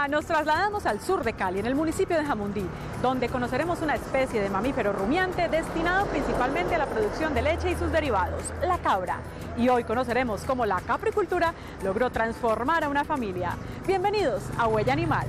día nos trasladamos al sur de Cali, en el municipio de Jamundí, donde conoceremos una especie de mamífero rumiante destinado principalmente a la producción de leche y sus derivados, la cabra. Y hoy conoceremos cómo la capricultura logró transformar a una familia. Bienvenidos a Huella Animal.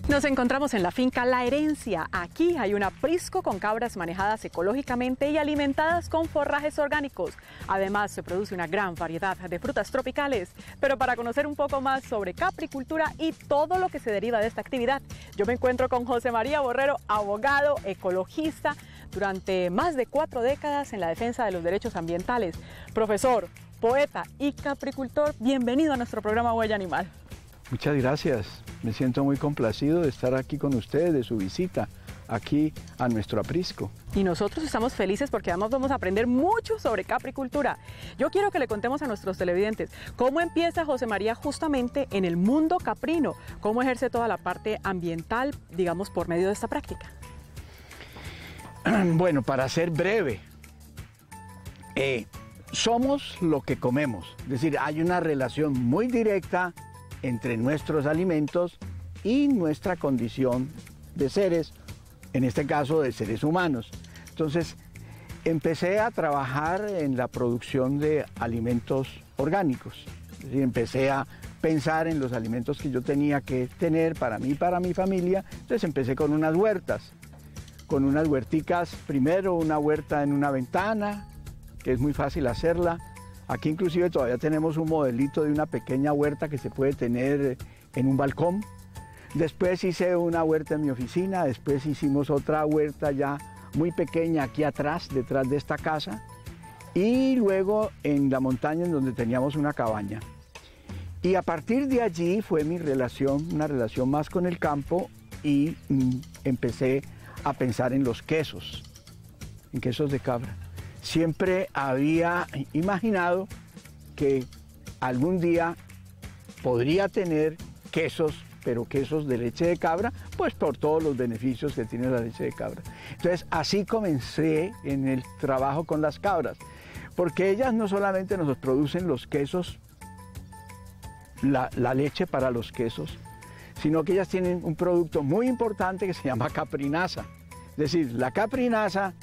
Nos encontramos en la finca La Herencia. Aquí hay un aprisco con cabras manejadas ecológicamente y alimentadas con forrajes orgánicos. Además, se produce una gran variedad de frutas tropicales. Pero para conocer un poco más sobre capricultura y todo lo que se deriva de esta actividad, yo me encuentro con José María Borrero, abogado, ecologista, durante más de 4 décadas en la defensa de los derechos ambientales. Profesor, poeta y capricultor, bienvenido a nuestro programa Huella Animal. Muchas gracias. Me siento muy complacido de estar aquí con ustedes, de su visita aquí a nuestro aprisco. Y nosotros estamos felices porque además vamos a aprender mucho sobre capricultura. Yo quiero que le contemos a nuestros televidentes cómo empieza José María justamente en el mundo caprino, cómo ejerce toda la parte ambiental, digamos, por medio de esta práctica. Bueno, para ser breve, somos lo que comemos. Es decir, hay una relación muy directa entre nuestros alimentos y nuestra condición de seres, en este caso de seres humanos. Entonces, empecé a trabajar en la producción de alimentos orgánicos. Es decir, empecé a pensar en los alimentos que yo tenía que tener para mí y para mi familia. Entonces empecé con unas huertas, con unas huerticas. Primero una huerta en una ventana, que es muy fácil hacerla. Aquí inclusive todavía tenemos un modelito de una pequeña huerta que se puede tener en un balcón. Después hice una huerta en mi oficina, después hicimos otra huerta ya muy pequeña aquí atrás, detrás de esta casa, y luego en la montaña en donde teníamos una cabaña. Y a partir de allí fue mi relación, una relación más con el campo, y empecé a pensar en los quesos, en quesos de cabra. Siempre había imaginado que algún día podría tener quesos, pero quesos de leche de cabra, pues por todos los beneficios que tiene la leche de cabra. Entonces así comencé en el trabajo con las cabras, porque ellas no solamente nos producen los quesos, la leche para los quesos, sino que ellas tienen un producto muy importante que se llama caprinasa. Es decir, la caprinasa,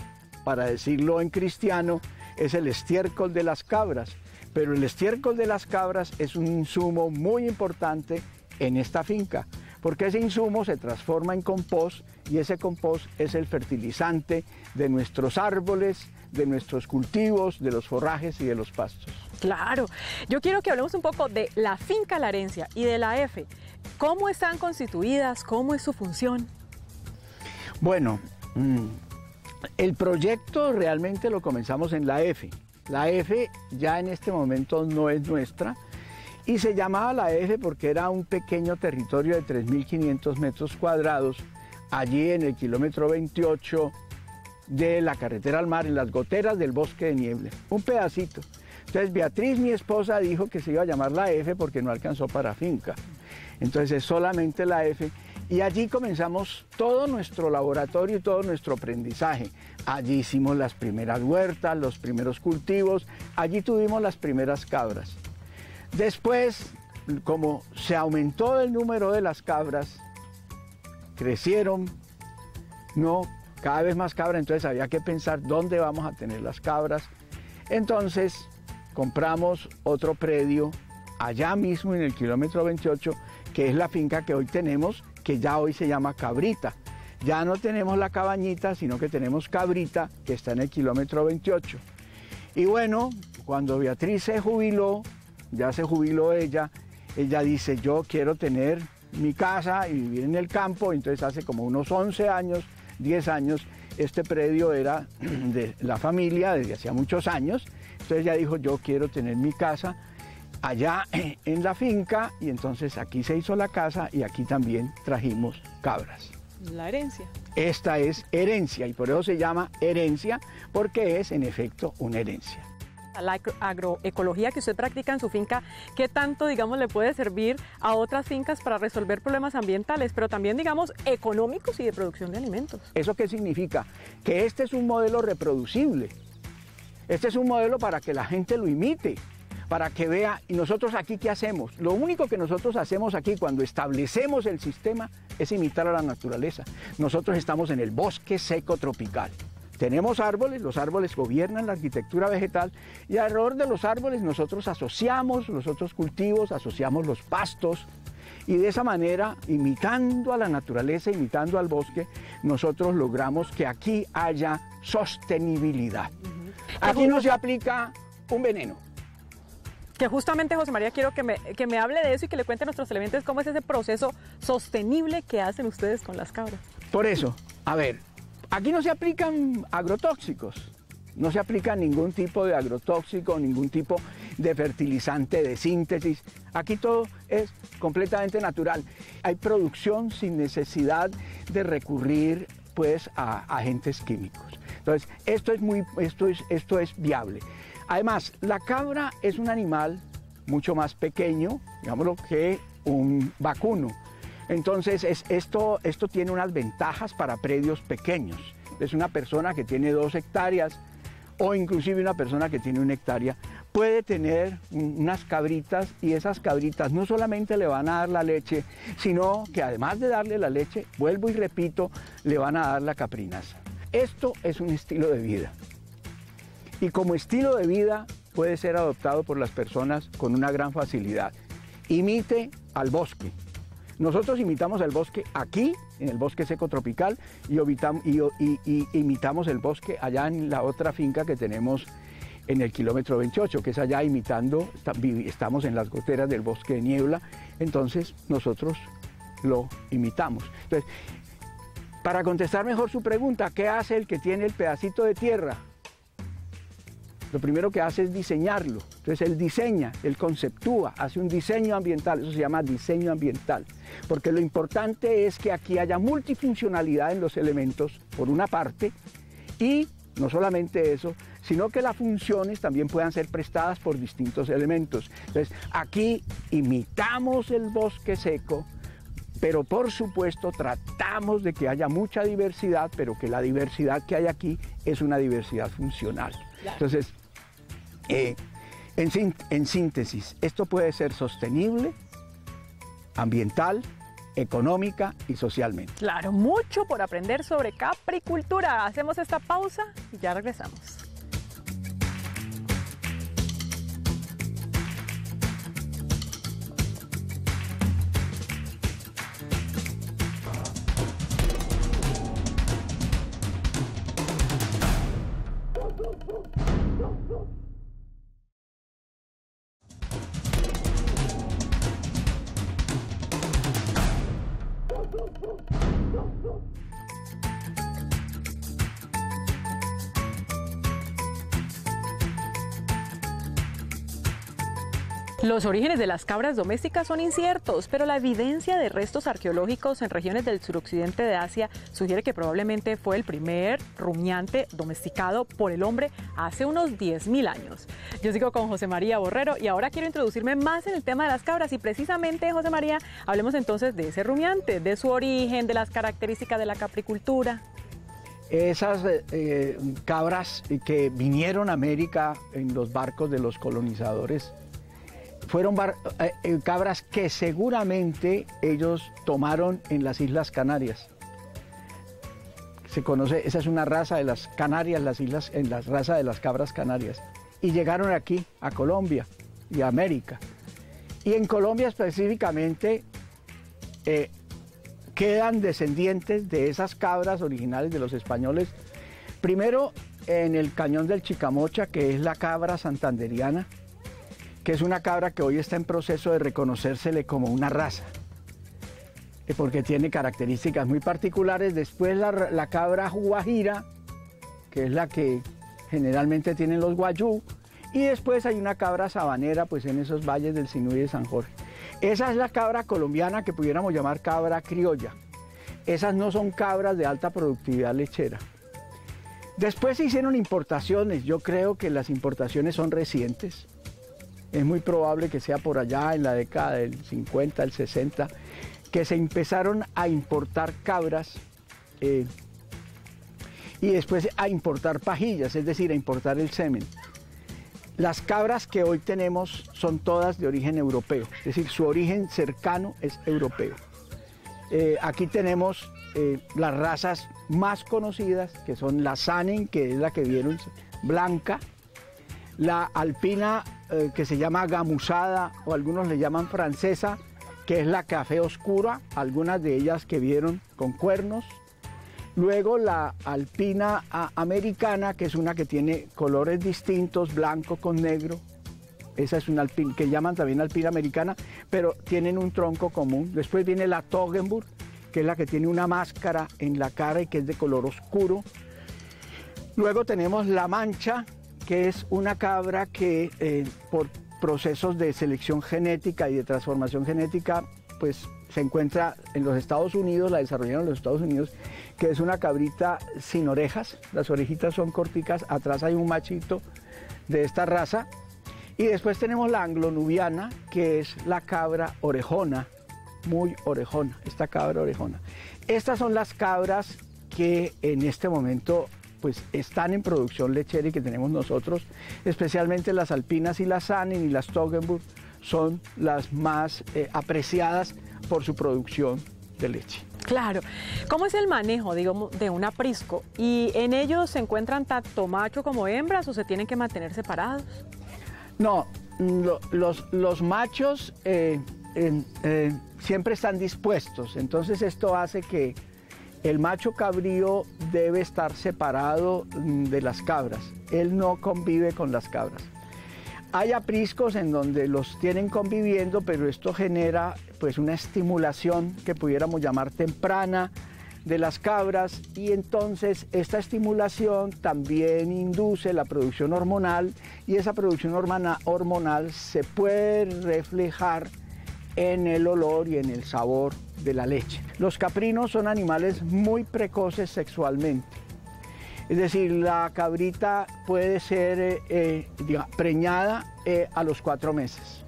para decirlo en cristiano, es el estiércol de las cabras, pero el estiércol de las cabras es un insumo muy importante en esta finca, porque ese insumo se transforma en compost y ese compost es el fertilizante de nuestros árboles, de nuestros cultivos, de los forrajes y de los pastos. Claro, yo quiero que hablemos un poco de la finca La Herencia y de la EFE. ¿Cómo están constituidas? ¿Cómo es su función? Bueno, el proyecto realmente lo comenzamos en la EFE. La EFE ya en este momento no es nuestra y se llamaba la EFE porque era un pequeño territorio de 3.500 metros cuadrados allí en el kilómetro 28 de la carretera al mar, en las goteras del bosque de Niebla, un pedacito. Entonces Beatriz, mi esposa, dijo que se iba a llamar la EFE porque no alcanzó para finca. Entonces es solamente la EFE. Y allí comenzamos todo nuestro laboratorio y todo nuestro aprendizaje. Allí hicimos las primeras huertas, los primeros cultivos, allí tuvimos las primeras cabras. Después, como se aumentó el número de las cabras, crecieron, cada vez más cabras, entonces había que pensar dónde vamos a tener las cabras. Entonces compramos otro predio allá mismo en el kilómetro 28, que es la finca que hoy tenemos, que ya hoy se llama Cabrita. Ya no tenemos la cabañita, sino que tenemos Cabrita, que está en el kilómetro 28. Y bueno, cuando Beatriz se jubiló, ya se jubiló ella dice, yo quiero tener mi casa y vivir en el campo. Entonces hace como unos 11 años, 10 años, este predio era de la familia desde hacía muchos años. Entonces ella dijo, yo quiero tener mi casa allá en la finca, y entonces aquí se hizo la casa y aquí también trajimos cabras. La herencia. Esta es herencia y por eso se llama herencia, porque es en efecto una herencia. La agroecología que usted practica en su finca, ¿qué tanto, digamos, le puede servir a otras fincas para resolver problemas ambientales, pero también, digamos, económicos y de producción de alimentos? ¿Eso qué significa? Que este es un modelo reproducible. Este es un modelo para que la gente lo imite, para que vea. ¿Y nosotros aquí qué hacemos? Lo único que nosotros hacemos aquí cuando establecemos el sistema es imitar a la naturaleza. Nosotros estamos en el bosque seco tropical. Tenemos árboles, los árboles gobiernan la arquitectura vegetal y alrededor de los árboles nosotros asociamos los otros cultivos, asociamos los pastos y de esa manera, imitando a la naturaleza, imitando al bosque, nosotros logramos que aquí haya sostenibilidad. Aquí no se aplica un veneno. Que justamente, José María, quiero que me hable de eso y que le cuente a nuestros televidentes cómo es ese proceso sostenible que hacen ustedes con las cabras. Por eso, a ver, aquí no se aplican agrotóxicos, no se aplica ningún tipo de agrotóxico, ningún tipo de fertilizante de síntesis. Aquí todo es completamente natural. Hay producción sin necesidad de recurrir pues a agentes químicos. Entonces, esto es viable. Además, la cabra es un animal mucho más pequeño, digámoslo, que un vacuno. Entonces, esto tiene unas ventajas para predios pequeños. Es una persona que tiene 2 hectáreas o inclusive una persona que tiene 1 hectárea puede tener unas cabritas y esas cabritas no solamente le van a dar la leche, sino que además de darle la leche, vuelvo y repito, le van a dar la caprinaza. Esto es un estilo de vida. Y como estilo de vida puede ser adoptado por las personas con una gran facilidad. Imite al bosque. Nosotros imitamos el bosque aquí, en el bosque seco tropical, y imitamos el bosque allá en la otra finca que tenemos en el kilómetro 28, que es allá imitando, estamos en las goteras del bosque de niebla, entonces nosotros lo imitamos. Entonces, para contestar mejor su pregunta, ¿qué hace el que tiene el pedacito de tierra? Lo primero que hace es diseñarlo. Entonces él diseña, él conceptúa, hace un diseño ambiental, eso se llama diseño ambiental. Porque lo importante es que aquí haya multifuncionalidad en los elementos, por una parte, y no solamente eso, sino que las funciones también puedan ser prestadas por distintos elementos. Entonces aquí imitamos el bosque seco, pero por supuesto tratamos de que haya mucha diversidad, pero que la diversidad que hay aquí es una diversidad funcional. Entonces, en síntesis, esto puede ser sostenible, ambiental, económica y socialmente. Claro, mucho por aprender sobre capricultura. Hacemos esta pausa y ya regresamos. Los orígenes de las cabras domésticas son inciertos, pero la evidencia de restos arqueológicos en regiones del suroccidente de Asia sugiere que probablemente fue el primer rumiante domesticado por el hombre hace unos 10.000 años. Yo sigo con José María Borrero y ahora quiero introducirme más en el tema de las cabras y precisamente, José María, hablemos entonces de ese rumiante, de su origen, de las características de la capricultura. Esas cabras que vinieron a América en los barcos de los colonizadores fueron cabras que seguramente ellos tomaron en las Islas Canarias. Se conoce, esa es una raza de las Canarias, la raza de las cabras canarias. Y llegaron aquí, a Colombia y a América. Y en Colombia específicamente quedan descendientes de esas cabras originales de los españoles. Primero en el Cañón del Chicamocha, que es la cabra santanderiana, que es una cabra que hoy está en proceso de reconocérsele como una raza, porque tiene características muy particulares. Después la cabra guajira, que es la que generalmente tienen los guayú, y después hay una cabra sabanera, pues en esos valles del Sinuy y de San Jorge. Esa es la cabra colombiana que pudiéramos llamar cabra criolla. esas no son cabras de alta productividad lechera. Después se hicieron importaciones, yo creo que las importaciones son recientes. Es muy probable que sea por allá en la década del 50, del 60, que se empezaron a importar cabras y después a importar pajillas, es decir, a importar el semen. Las cabras que hoy tenemos son todas de origen europeo, es decir, su origen cercano es europeo. Aquí tenemos las razas más conocidas, que son la Saanen, que es la que vieron, blanca, la alpina, que se llama gamusada, o algunos le llaman francesa, que es la café oscura, algunas de ellas que vieron con cuernos. Luego la alpina americana, que es una que tiene colores distintos, blanco con negro. Esa es una alpina, que llaman también alpina americana, pero tienen un tronco común. Después viene la Toggenburg, que es la que tiene una máscara en la cara y que es de color oscuro. Luego tenemos la Mancha, que es una cabra que por procesos de selección genética y de transformación genética, pues se encuentra en los Estados Unidos, la desarrollaron en los Estados Unidos, que es una cabrita sin orejas, las orejitas son corticas, atrás hay un machito de esta raza. Y después tenemos la anglo-nubiana, que es la cabra orejona, muy orejona, esta cabra orejona. Estas son las cabras que en este momento pues están en producción lechera y que tenemos nosotros, especialmente las alpinas y las Saanen y las Toggenburg son las más apreciadas por su producción de leche. Claro. ¿Cómo es el manejo, digamos, de un aprisco? ¿Y en ellos se encuentran tanto macho como hembras o se tienen que mantener separados? No, los machos siempre están dispuestos, entonces esto hace que el macho cabrío debe estar separado de las cabras, él no convive con las cabras. Hay apriscos en donde los tienen conviviendo, pero esto genera pues una estimulación que pudiéramos llamar temprana de las cabras y entonces esta estimulación también induce la producción hormonal y esa producción hormonal se puede reflejar en el olor y en el sabor de la leche. Los caprinos son animales muy precoces sexualmente. Es decir, la cabrita puede ser preñada a los 4 meses.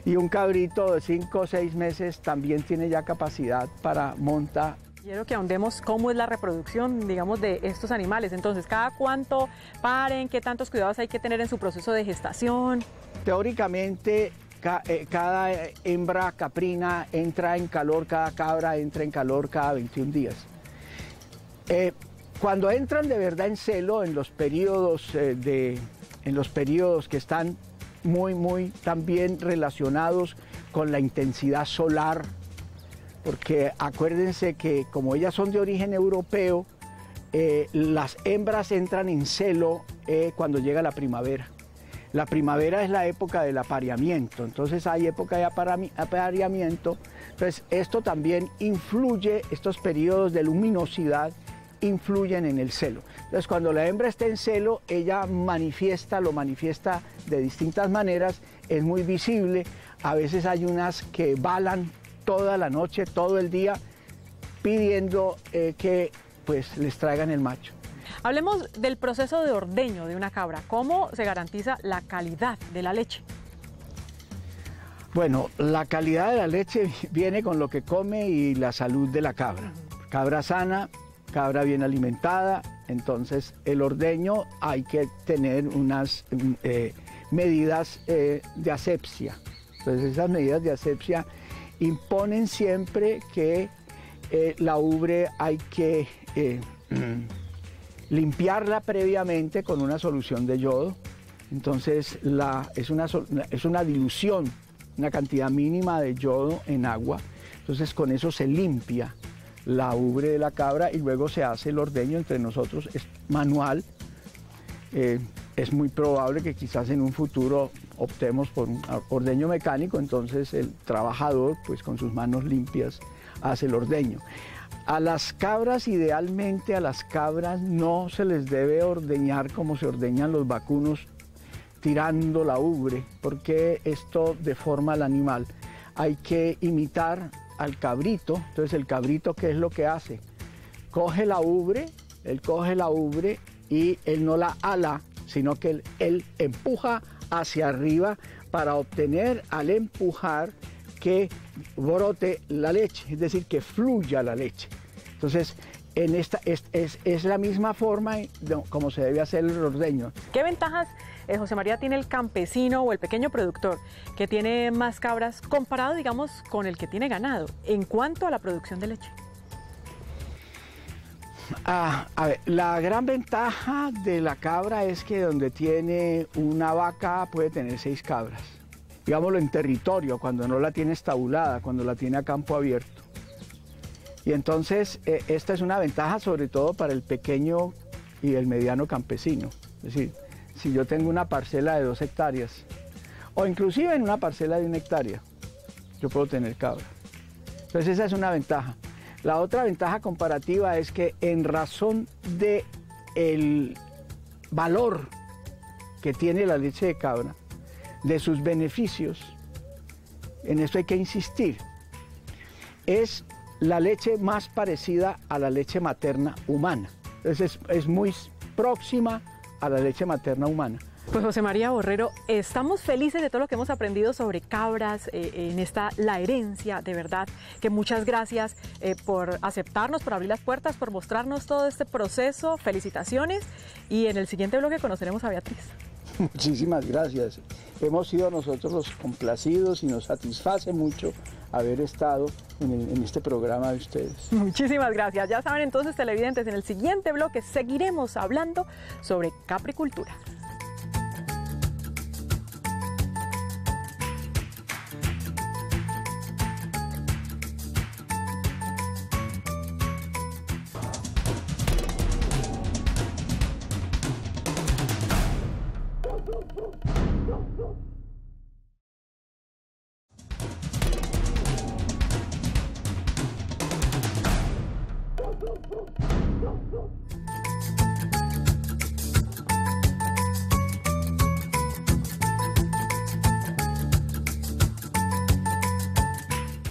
Y un cabrito de 5 o 6 meses también tiene ya capacidad para monta. Quiero que ahondemos cómo es la reproducción, digamos, de estos animales. Entonces, ¿cada cuánto paren? ¿Qué tantos cuidados hay que tener en su proceso de gestación? Teóricamente, cada hembra caprina entra en calor, cada cabra entra en calor cada 21 días. Cuando entran de verdad en celo, en los periodos que están muy también relacionados con la intensidad solar, porque acuérdense que como ellas son de origen europeo, las hembras entran en celo cuando llega la primavera. La primavera es la época del apareamiento, entonces hay época de apareamiento, entonces esto también influye, estos periodos de luminosidad influyen en el celo. Entonces cuando la hembra está en celo, ella lo manifiesta de distintas maneras, es muy visible, a veces hay unas que balan toda la noche, todo el día, pidiendo que pues les traigan el macho. Hablemos del proceso de ordeño de una cabra. ¿Cómo se garantiza la calidad de la leche? Bueno, la calidad de la leche viene con lo que come y la salud de la cabra. Cabra sana, cabra bien alimentada, entonces el ordeño hay que tener unas medidas de asepsia. Entonces esas medidas de asepsia imponen siempre que la ubre hay que limpiarla previamente con una solución de yodo. Entonces es una dilución, una cantidad mínima de yodo en agua. Entonces con eso se limpia la ubre de la cabra y luego se hace el ordeño entre nosotros. Es manual. Es muy probable que quizás en un futuro optemos por un ordeño mecánico, entonces el trabajador pues con sus manos limpias hace el ordeño. A las cabras, idealmente a las cabras no se les debe ordeñar como se ordeñan los vacunos, tirando la ubre, porque esto deforma al animal. Hay que imitar al cabrito. Entonces el cabrito, ¿qué es lo que hace? Coge la ubre, él coge la ubre y él no la ala, sino que él empuja hacia arriba para obtener al empujar que brote la leche, es decir, que fluya la leche. Entonces, en esta es la misma forma como se debe hacer el ordeño. ¿Qué ventajas, José María, tiene el campesino o el pequeño productor que tiene más cabras comparado, digamos, con el que tiene ganado en cuanto a la producción de leche? A ver, la gran ventaja de la cabra es que donde tiene una vaca puede tener 6 cabras. Digámoslo en territorio, cuando no la tiene estabulada, cuando la tiene a campo abierto. Y entonces esta es una ventaja sobre todo para el pequeño y el mediano campesino. Es decir, si yo tengo una parcela de 2 hectáreas, o inclusive en una parcela de 1 hectárea, yo puedo tener cabra. Entonces esa es una ventaja. La otra ventaja comparativa es que en razón del valor que tiene la leche de cabra, de sus beneficios, en esto hay que insistir, es la leche más parecida a la leche materna humana. Entonces es muy próxima a la leche materna humana. Pues José María Borrero, estamos felices de todo lo que hemos aprendido sobre cabras en esta La Herencia, de verdad, que muchas gracias por aceptarnos, por abrir las puertas, por mostrarnos todo este proceso, felicitaciones, y en el siguiente bloque conoceremos a Beatriz. Muchísimas gracias. Hemos sido nosotros los complacidos y nos satisface mucho haber estado en este programa de ustedes. Muchísimas gracias. Ya saben entonces, televidentes, en el siguiente bloque seguiremos hablando sobre capricultura.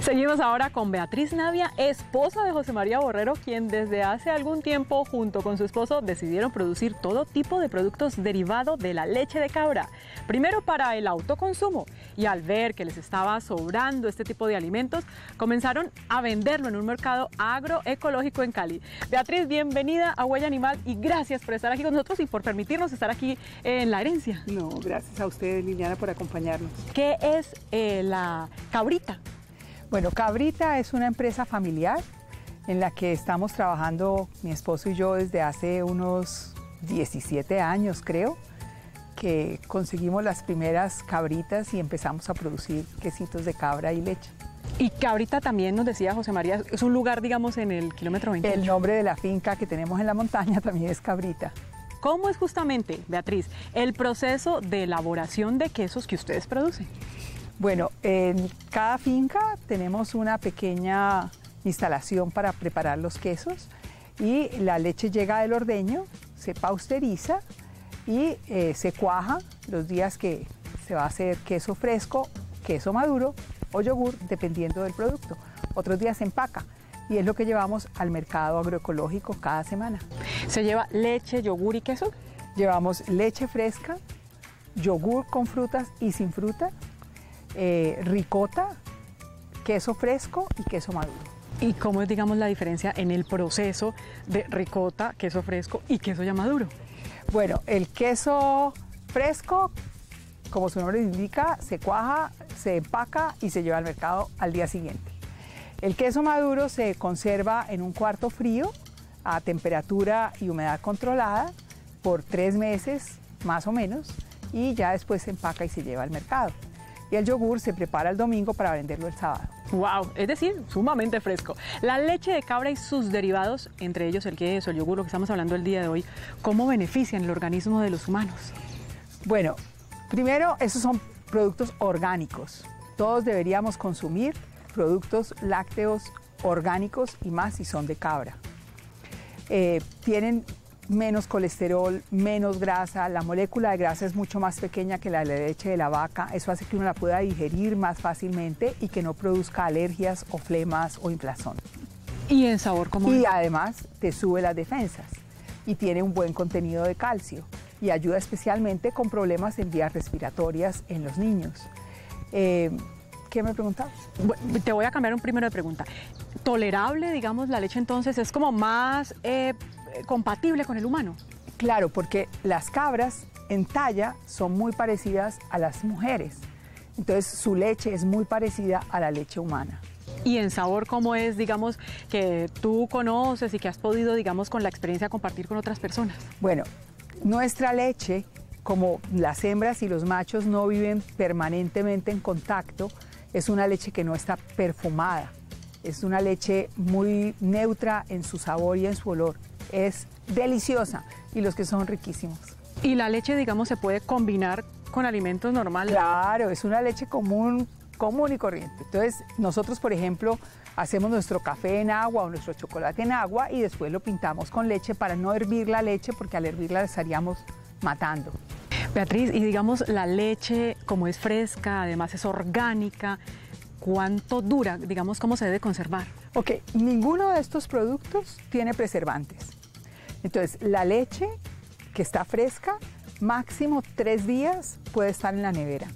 Seguimos ahora con Beatriz Navia, esposa de José María Borrero, quien desde hace algún tiempo junto con su esposo decidieron producir todo tipo de productos derivados de la leche de cabra. Primero para el autoconsumo, y al ver que les estaba sobrando este tipo de alimentos, comenzaron a venderlo en un mercado agroecológico en Cali. Beatriz, bienvenida a Huella Animal y gracias por estar aquí con nosotros y por permitirnos estar aquí en La Herencia. No, gracias a ustedes, Liliana, por acompañarnos. ¿Qué es la cabrita? Bueno, Cabrita es una empresa familiar en la que estamos trabajando mi esposo y yo desde hace unos 17 años, creo, que conseguimos las primeras cabritas y empezamos a producir quesitos de cabra y leche. Y Cabrita también nos decía José María, es un lugar, digamos, en el kilómetro 28. El nombre de la finca que tenemos en la montaña también es Cabrita. ¿Cómo es justamente, Beatriz, el proceso de elaboración de quesos que ustedes producen? Bueno, en cada finca tenemos una pequeña instalación para preparar los quesos y la leche llega del ordeño, se pasteuriza y se cuaja los días que se va a hacer queso fresco, queso maduro o yogur, dependiendo del producto. Otros días se empaca y es lo que llevamos al mercado agroecológico cada semana. ¿Se lleva leche, yogur y queso? Llevamos leche fresca, yogur con frutas y sin fruta, ricota, queso fresco y queso maduro. ¿Y cómo es, digamos, la diferencia en el proceso de ricota, queso fresco y queso ya maduro? Bueno, el queso fresco, como su nombre indica, se cuaja, se empaca y se lleva al mercado al día siguiente. El queso maduro se conserva en un cuarto frío a temperatura y humedad controlada por 3 meses más o menos y ya después se empaca y se lleva al mercado. Y el yogur se prepara el domingo para venderlo el sábado. ¡Wow! Es decir, sumamente fresco. La leche de cabra y sus derivados, entre ellos el queso, el yogur, lo que estamos hablando el día de hoy, ¿cómo benefician el organismo de los humanos? Bueno, primero, esos son productos orgánicos. Todos deberíamos consumir productos lácteos orgánicos y más si son de cabra. Tienen menos colesterol, menos grasa, la molécula de grasa es mucho más pequeña que la de la leche de la vaca, eso hace que uno la pueda digerir más fácilmente y que no produzca alergias o flemas o inflazón. ¿Y en sabor cómo es? Y además te sube las defensas y tiene un buen contenido de calcio y ayuda especialmente con problemas en vías respiratorias en los niños. ¿Qué me preguntabas? Te voy a cambiar un primero de pregunta. ¿Tolerable, digamos, la leche entonces es como más compatible con el humano? Claro, porque las cabras en talla son muy parecidas a las mujeres. Entonces su leche es muy parecida a la leche humana. ¿Y en sabor cómo es, digamos, que tú conoces y que has podido, digamos, con la experiencia compartir con otras personas? Bueno, nuestra leche, como las hembras y los machos no viven permanentemente en contacto, es una leche que no está perfumada. Es una leche muy neutra en su sabor y en su olor. Es deliciosa y los que son riquísimos. ¿Y la leche, digamos, se puede combinar con alimentos normales? Claro, es una leche común y corriente. Entonces, nosotros, por ejemplo, hacemos nuestro café en agua o nuestro chocolate en agua y después lo pintamos con leche para no hervir la leche, porque al hervirla la estaríamos matando. Beatriz, y digamos, la leche, como es fresca, además es orgánica, ¿cuánto dura? Digamos, ¿cómo se debe conservar? Ok, ninguno de estos productos tiene preservantes. Entonces, la leche que está fresca, máximo 3 días puede estar en la nevera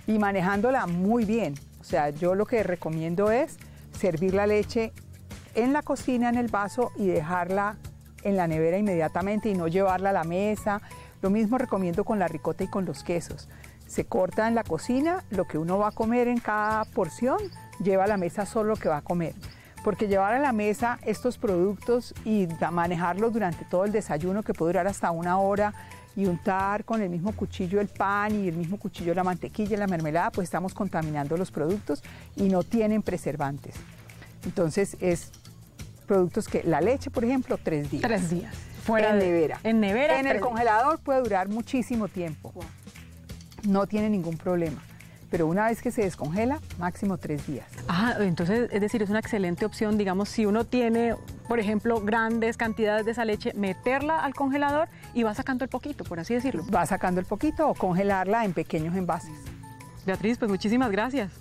y manejándola muy bien. O sea, yo lo que recomiendo es servir la leche en la cocina, en el vaso y dejarla en la nevera inmediatamente y no llevarla a la mesa. Lo mismo recomiendo con la ricota y con los quesos. Se corta en la cocina lo que uno va a comer en cada porción, lleva a la mesa solo lo que va a comer. Porque llevar a la mesa estos productos y manejarlos durante todo el desayuno, que puede durar hasta 1 hora, y untar con el mismo cuchillo el pan y el mismo cuchillo la mantequilla y la mermelada, pues estamos contaminando los productos y no tienen preservantes. Entonces es productos que la leche, por ejemplo, 3 días. 3 días. Fuera de nevera. En nevera. En el congelador puede durar muchísimo tiempo. Wow. No tiene ningún problema. Pero una vez que se descongela, máximo 3 días. Ah, entonces, es decir, es una excelente opción, digamos, si uno tiene, por ejemplo, grandes cantidades de esa leche, meterla al congelador y va sacando el poquito, por así decirlo. Va sacando el poquito o congelarla en pequeños envases. Beatriz, pues muchísimas gracias.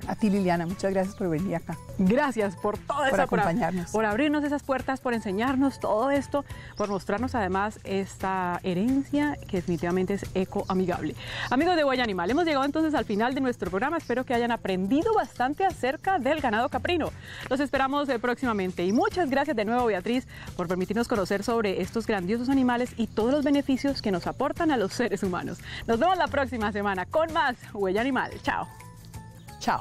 A ti, Liliana, muchas gracias por venir acá. Gracias por todo eso, acompañarnos. por abrirnos esas puertas, por enseñarnos todo esto, por mostrarnos además esta herencia que definitivamente es ecoamigable. Amigos de Huella Animal, hemos llegado entonces al final de nuestro programa. Espero que hayan aprendido bastante acerca del ganado caprino. Los esperamos próximamente y muchas gracias de nuevo, Beatriz, por permitirnos conocer sobre estos grandiosos animales y todos los beneficios que nos aportan a los seres humanos. Nos vemos la próxima semana con más Huella Animal. Chao. Chao.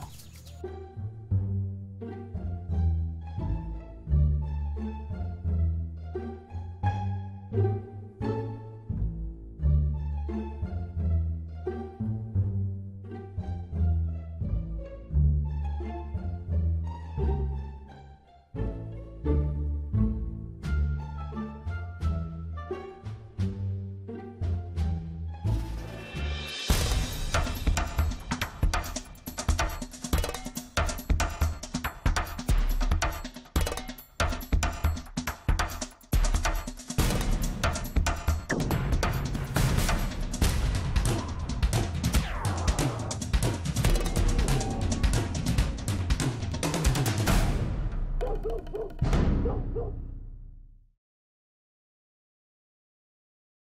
Go, go, go.